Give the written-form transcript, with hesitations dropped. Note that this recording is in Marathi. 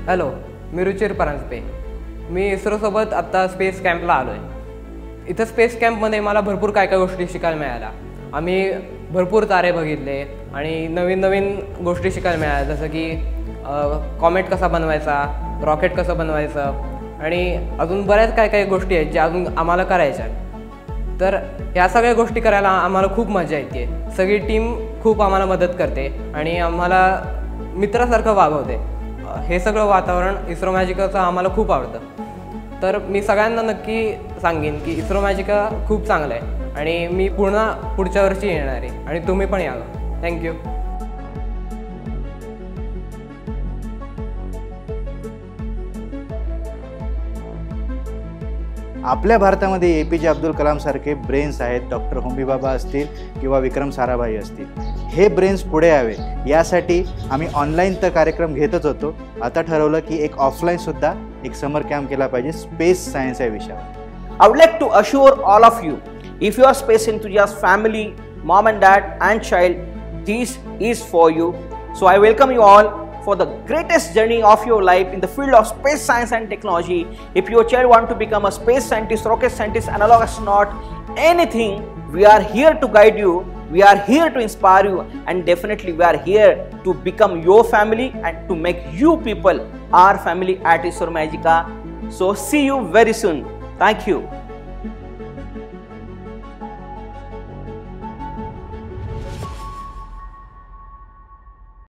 हॅलो, मी रुचिर परांजपे. मी इस्रोसोबत आत्ता स्पेस कॅम्पला आलो आहे. इथं स्पेस कॅम्पमध्ये मला भरपूर काय काय गोष्टी शिकायला मिळाल्या. आम्ही भरपूर तारे बघितले आणि नवीन नवीन गोष्टी शिकायला मिळाल्या, जसं की कॉमेट कसा बनवायचा, रॉकेट कसं बनवायचं आणि अजून बऱ्याच काय काय गोष्टी आहेत ज्या अजून आम्हाला करायच्या. तर ह्या सगळ्या गोष्टी करायला आम्हाला खूप मजा येते. सगळी टीम खूप आम्हाला मदत करते आणि आम्हाला मित्रासारखं वागवते. हे सगळं वातावरण इस्रो मॅजिकाचं आम्हाला खूप आवडतं. तर मी सगळ्यांना नक्की सांगेन की इस्रो मॅजिका खूप चांगलं आहे आणि मी पुढच्या वर्षी येणार आहे आणि तुम्ही पण यावं. थँक्यू. आपल्या भारतामध्ये APJ अब्दुल कलाम सारखे ब्रेन्स आहेत. डॉक्टर होमी भाभा असतील किंवा विक्रम साराभाई असतील. हे ब्रेन्स पुढे यावे यासाठी आम्ही ऑनलाईन तर कार्यक्रम घेतच होतो. आता ठरवलं की एक ऑफलाईन सुद्धा एक समर कॅम्प केला पाहिजे स्पेस सायन्स या विषयावर. I would like to assure all of you, if you are space enthusiast family, mom and dad and child, this is for you. So I welcome you all for the greatest journey of your life in the field of space science and technology. If your child want to become a space scientist, rocket scientist, analog astronaut, anything, we are here to guide you. We are here to inspire you, and definitely we are here to become your family and to make you people our family at ISRO Magica. So see you very soon. Thank you.